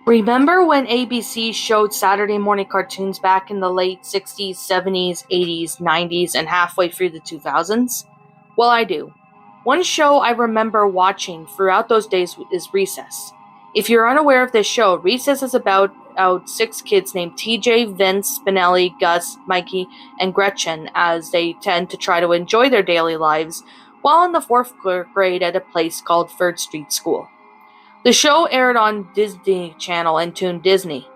Remember when ABC showed Saturday morning cartoons back in the late 60s, 70s, 80s, 90s, and halfway through the 2000s? Well, I do. One show I remember watching throughout those days is Recess. If you're unaware of this show, Recess is about six kids named TJ, Vince, Spinelli, Gus, Mikey, and Gretchen as they tend to try to enjoy their daily lives while in the fourth grade at a place called Third Street School. The show aired on Disney Channel and Toon Disney.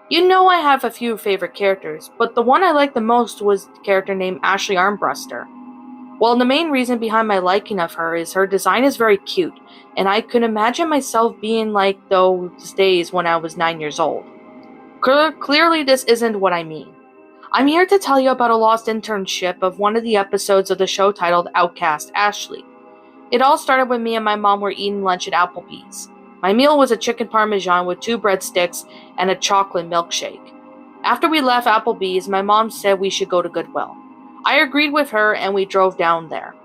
You know I have a few favorite characters, but the one I liked the most was the character named Ashley Armbruster. Well, the main reason behind my liking of her is her design is very cute, and I could imagine myself being like those days when I was 9 years old. Clearly, this isn't what I mean. I'm here to tell you about a lost internship of one of the episodes of the show titled Outcast Ashley. It all started when me and my mom were eating lunch at Applebee's. My meal was a chicken parmesan with 2 breadsticks and a chocolate milkshake. After we left Applebee's, my mom said we should go to Goodwill. I agreed with her and we drove down there.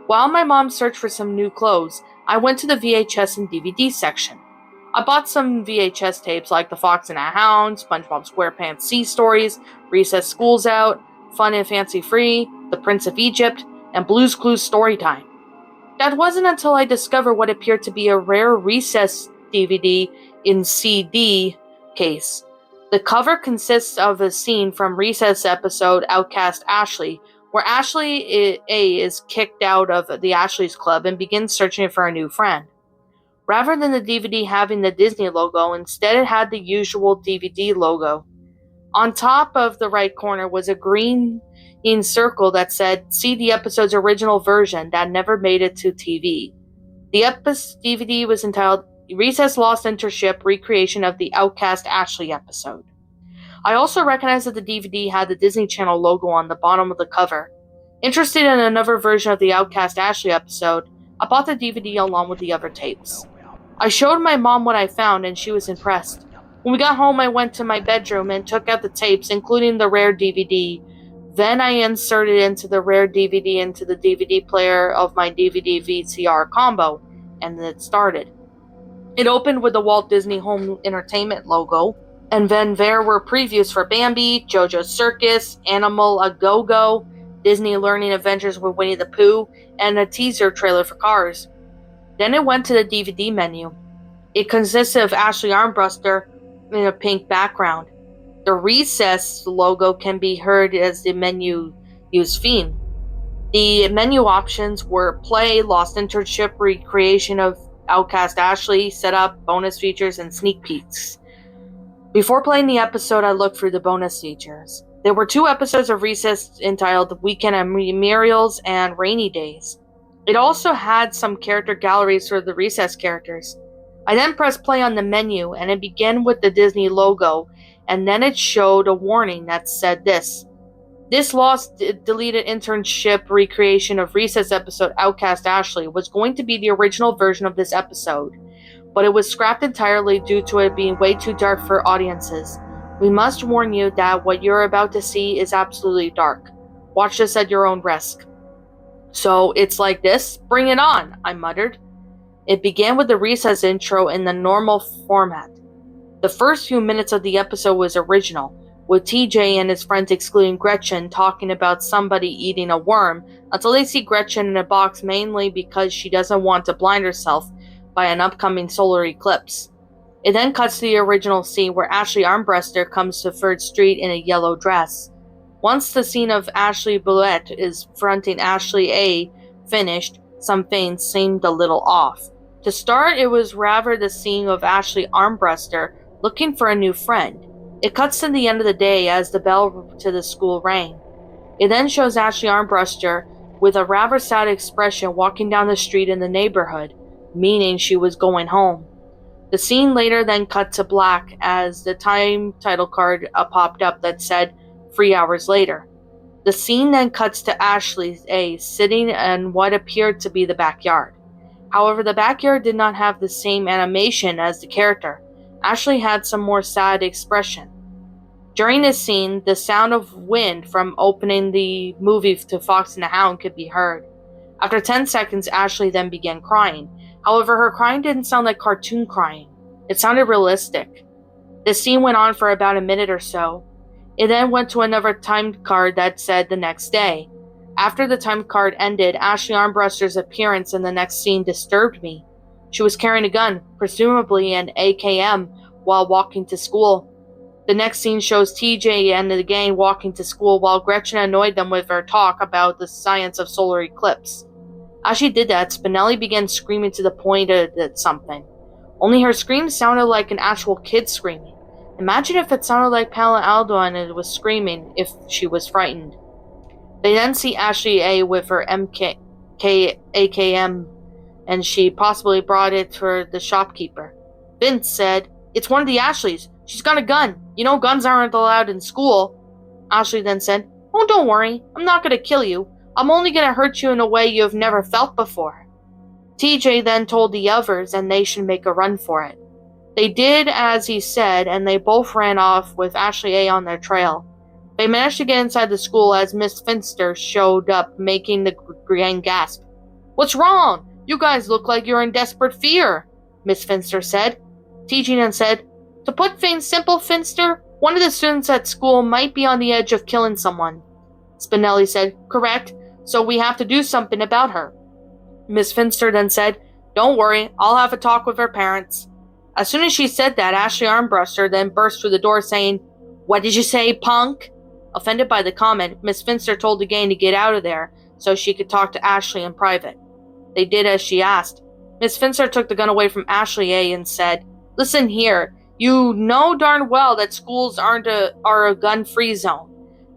While my mom searched for some new clothes, I went to the VHS and DVD section. I bought some VHS tapes like The Fox and the Hound, SpongeBob SquarePants Sea Stories, Recess School's Out, Fun and Fancy Free, The Prince of Egypt, and Blue's Clues Storytime. That wasn't until I discovered what appeared to be a rare Recess DVD in CD case. The cover consists of a scene from Recess episode Outcast Ashley, where Ashley A is kicked out of the Ashley's Club and begins searching for a new friend. Rather than the DVD having the Disney logo, instead it had the usual DVD logo. On top of the right corner was a green circle that said, "See the episode's original version that never made it to TV." The DVD was entitled Recess Lost Internship Recreation of the Outcast Ashley episode. I also recognized that the DVD had the Disney Channel logo on the bottom of the cover. Interested in another version of the Outcast Ashley episode, I bought the DVD along with the other tapes. I showed my mom what I found and she was impressed. When we got home, I went to my bedroom and took out the tapes, including the rare DVD. Then I inserted into the rare DVD into the DVD player of my DVD VCR combo, and it started. It opened with the Walt Disney Home Entertainment logo, and then there were previews for Bambi, JoJo's Circus, Animal A Go-Go, Disney Learning Adventures with Winnie the Pooh, and a teaser trailer for Cars. Then it went to the DVD menu. It consisted of Ashley Armbruster in a pink background. The Recess logo can be heard as the menu use theme. The menu options were Play, Lost Internship, Recreation of Outcast Ashley, Setup, Bonus Features, and Sneak Peeks. Before playing the episode, I looked through the bonus features. There were 2 episodes of Recess entitled Weekend at Muriel's and Rainy Days. It also had some character galleries for the Recess characters. I then pressed play on the menu, and it began with the Disney logo, and then it showed a warning that said this. This lost deleted internship recreation of Recess episode Outcast Ashley was going to be the original version of this episode, but it was scrapped entirely due to it being way too dark for audiences. We must warn you that what you're about to see is absolutely dark. Watch this at your own risk. So it's like this? Bring it on, I muttered. It began with the Recess intro in the normal format. The first few minutes of the episode was original, with TJ and his friends excluding Gretchen talking about somebody eating a worm until they see Gretchen in a box mainly because she doesn't want to blind herself by an upcoming solar eclipse. It then cuts to the original scene where Ashley Armbruster comes to 3rd Street in a yellow dress. Once the scene of Ashley Bullet is fronting Ashley A finished, some things seemed a little off. To start, it was rather the scene of Ashley Armbruster looking for a new friend. It cuts to the end of the day as the bell to the school rang. It then shows Ashley Armbruster with a rather sad expression walking down the street in the neighborhood, meaning she was going home. The scene later then cut to black as the time title card popped up that said 3 hours later. The scene then cuts to Ashley A sitting in what appeared to be the backyard. However, the backyard did not have the same animation as the character. Ashley had some more sad expression. During this scene, the sound of wind from opening the movie to Fox and the Hound could be heard. After 10 seconds, Ashley then began crying. However, her crying didn't sound like cartoon crying. It sounded realistic. The scene went on for about a minute or so. It then went to another time card that said the next day. After the time card ended, Ashley Armbruster's appearance in the next scene disturbed me. She was carrying a gun, presumably an AKM, while walking to school. The next scene shows TJ and the gang walking to school while Gretchen annoyed them with her talk about the science of solar eclipse. As she did that, Spinelli began screaming to the point at something. Only her scream sounded like an actual kid screaming. Imagine if it sounded like Palo Aldo and it was screaming if she was frightened. They then see Ashley A with her AKM, and she possibly brought it for the shopkeeper. Vince said, "It's one of the Ashleys. She's got a gun. You know guns aren't allowed in school." Ashley then said, "Oh, don't worry. I'm not going to kill you. I'm only going to hurt you in a way you have never felt before." TJ then told the others and they should make a run for it. They did as he said, and they both ran off with Ashley A on their trail. They managed to get inside the school as Miss Finster showed up, making the gang gasp. "What's wrong? You guys look like you're in desperate fear," Miss Finster said. TJ then said, "To put things simple, Finster, one of the students at school might be on the edge of killing someone." Spinelli said, "Correct, so we have to do something about her." Miss Finster then said, "Don't worry, I'll have a talk with her parents." As soon as she said that, Ashley Armbruster then burst through the door saying, "What did you say, punk?" Offended by the comment, Miss Finster told the gang to get out of there so she could talk to Ashley in private. They did as she asked. Miss Finster took the gun away from Ashley A and said, "Listen here, you know darn well that schools are a gun-free zone.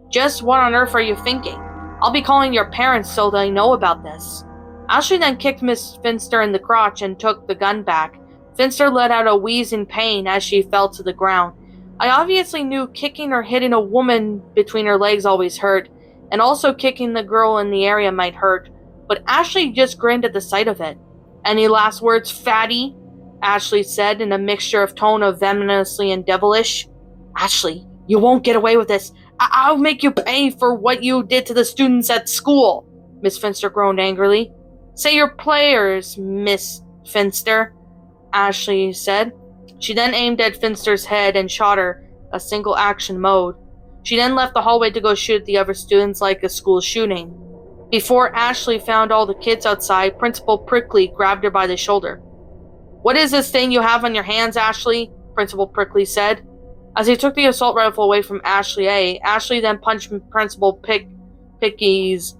Just what on earth are you thinking? I'll be calling your parents so they know about this." Ashley then kicked Miss Finster in the crotch and took the gun back. Finster let out a wheeze in pain as she fell to the ground. I obviously knew kicking or hitting a woman between her legs always hurt, and also kicking the girl in the area might hurt, but Ashley just grinned at the sight of it. "Any last words, fatty?" Ashley said in a mixture of tone of venomously and devilish. "Ashley, you won't get away with this. I'll make you pay for what you did to the students at school," Miss Finster groaned angrily. "Say your prayers, Miss Finster," Ashley said. She then aimed at Finster's head and shot her, a single action mode. She then left the hallway to go shoot at the other students like a school shooting. Before Ashley found all the kids outside, Principal Prickly grabbed her by the shoulder. "What is this thing you have on your hands, Ashley?" Principal Prickly said. As he took the assault rifle away from Ashley A, Ashley then punched Principal Prickly's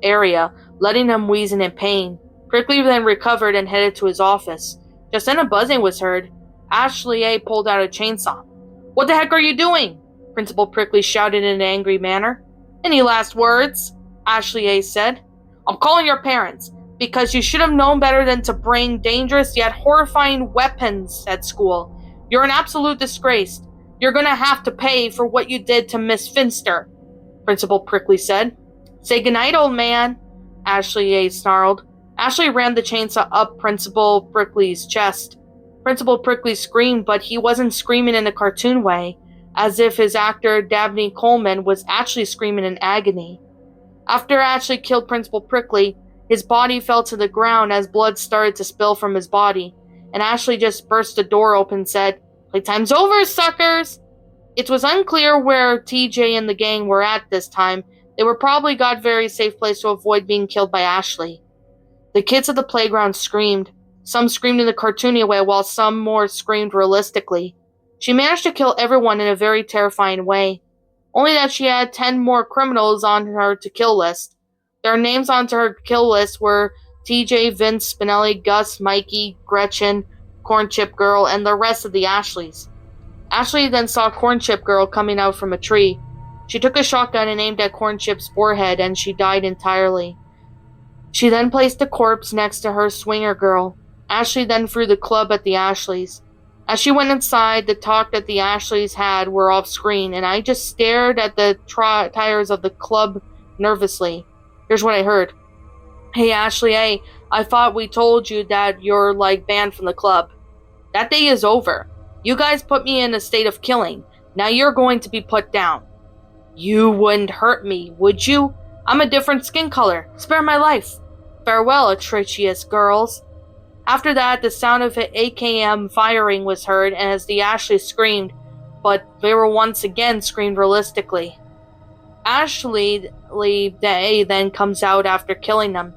area, letting him wheeze in pain. Prickly then recovered and headed to his office. Just then a buzzing was heard. Ashley A pulled out a chainsaw. "What the heck are you doing?" Principal Prickly shouted in an angry manner. "Any last words?" Ashley A said. "I'm calling your parents, because you should have known better than to bring dangerous yet horrifying weapons at school. You're an absolute disgrace. You're gonna have to pay for what you did to Miss Finster," Principal Prickly said. "Say goodnight, old man," Ashley A snarled. Ashley ran the chainsaw up Principal Prickly's chest. Principal Prickly screamed, but he wasn't screaming in a cartoon way, as if his actor Dabney Coleman was actually screaming in agony. After Ashley killed Principal Prickly, his body fell to the ground as blood started to spill from his body, and Ashley just burst the door open and said, "Playtime's over, suckers!" It was unclear where TJ and the gang were at this time. They were probably got a very safe place to avoid being killed by Ashley. The kids at the playground screamed. Some screamed in the cartoony way while some more screamed realistically. She managed to kill everyone in a very terrifying way. Only that she had 10 more criminals on her to-kill list. Their names onto her kill list were TJ, Vince, Spinelli, Gus, Mikey, Gretchen, Cornchip Girl, and the rest of the Ashleys. Ashley then saw Cornchip Girl coming out from a tree. She took a shotgun and aimed at Cornchip's forehead, and she died entirely. She then placed the corpse next to her Swinger Girl. Ashley then threw the club at the Ashleys. As she went inside, the talk that the Ashleys had were off screen, and I just stared at the tires of the club nervously. Here's what I heard. "Hey Ashley A, I thought we told you that you're banned from the club. That day is over. You guys put me in a state of killing. Now you're going to be put down. You wouldn't hurt me, would you? I'm a different skin color. Spare my life. Farewell, atrocious girls." After that, the sound of AKM firing was heard as the Ashley screamed, but they were once again screamed realistically. Ashley Day then comes out after killing them.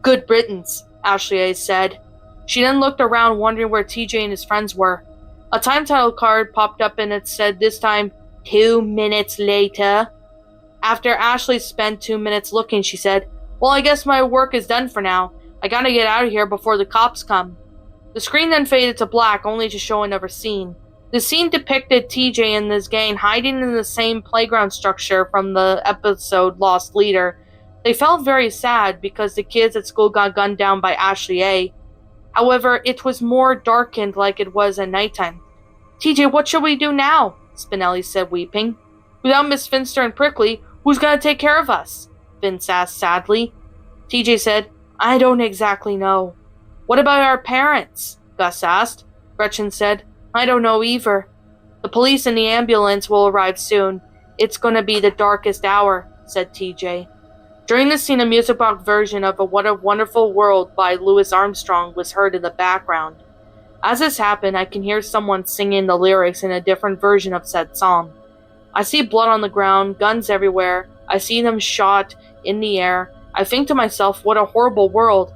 Good riddance, Ashley A said. She then looked around wondering where TJ and his friends were. A time title card popped up and it said this time, 2 minutes later. After Ashley spent 2 minutes looking, she said, well, I guess my work is done for now. I gotta get out of here before the cops come. The screen then faded to black, only to show another scene. The scene depicted TJ and his gang hiding in the same playground structure from the episode Lost Leader. They felt very sad because the kids at school got gunned down by Ashley A. However, it was more darkened like it was at nighttime. TJ, what shall we do now? Spinelli said, weeping. Without Miss Finster and Prickly, who's going to take care of us? Vince asked sadly. TJ said, I don't exactly know. What about our parents? Gus asked. Gretchen said, I don't know either. The police and the ambulance will arrive soon. It's going to be the darkest hour, said TJ. During the scene, a music box version of What a Wonderful World by Louis Armstrong was heard in the background. As this happened, I can hear someone singing the lyrics in a different version of said song. I see blood on the ground, guns everywhere. I see them shot in the air. I think to myself, what a horrible world.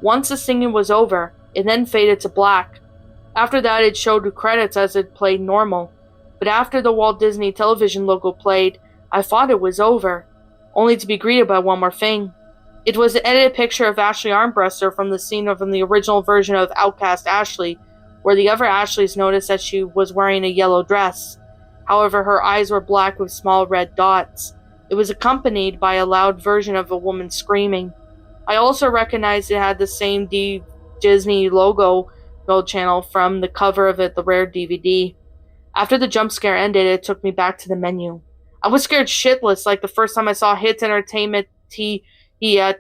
Once the singing was over, it then faded to black. After that, it showed the credits as it played normal. But after the Walt Disney Television logo played, I thought it was over, only to be greeted by one more thing. It was an edited picture of Ashley Armbruster from the scene from the original version of Outcast Ashley, where the other Ashleys noticed that she was wearing a yellow dress. However, her eyes were black with small red dots. It was accompanied by a loud version of a woman screaming. I also recognized it had the same Disney logo Gold Channel from the cover of the rare DVD. After the jump scare ended, it took me back to the menu. I was scared shitless like the first time I saw Hits Entertainment TEHX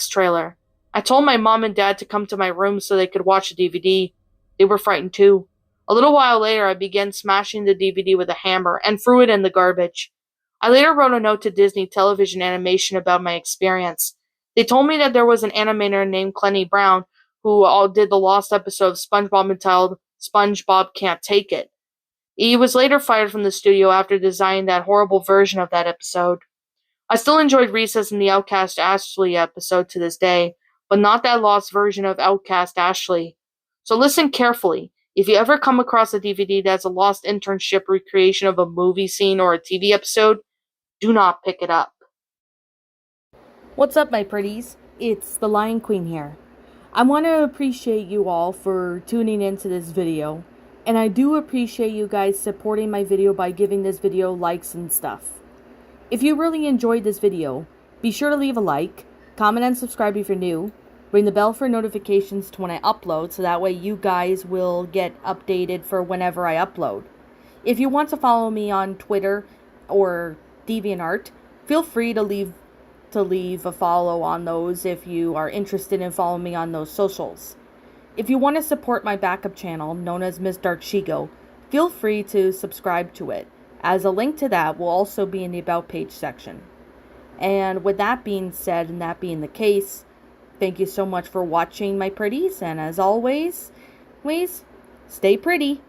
trailer. I told my mom and dad to come to my room so they could watch the DVD. They were frightened too. A little while later, I began smashing the DVD with a hammer and threw it in the garbage. I later wrote a note to Disney Television Animation about my experience. They told me that there was an animator named Clenny Brown who did the lost episode of SpongeBob entitled SpongeBob Can't Take It. He was later fired from the studio after designing that horrible version of that episode. I still enjoyed Recess in the Outcast Ashley episode to this day, but not that lost version of Outcast Ashley. So listen carefully. If you ever come across a DVD that's a lost internship recreation of a movie scene or a TV episode, do not pick it up. What's up, my pretties? It's the Lion Queen here. I want to appreciate you all for tuning into this video, and I do appreciate you guys supporting my video by giving this video likes and stuff. If you really enjoyed this video, be sure to leave a like, comment and subscribe if you're new, ring the bell for notifications to when I upload so that way you guys will get updated for whenever I upload. If you want to follow me on Twitter or DeviantArt, feel free to leave a follow on those if you are interested in following me on those socials. If you want to support my backup channel, known as Ms. Dark Shigo, feel free to subscribe to it, as a link to that will also be in the About page section. And with that being said, and that being the case, thank you so much for watching, my pretties, and as always, please stay pretty.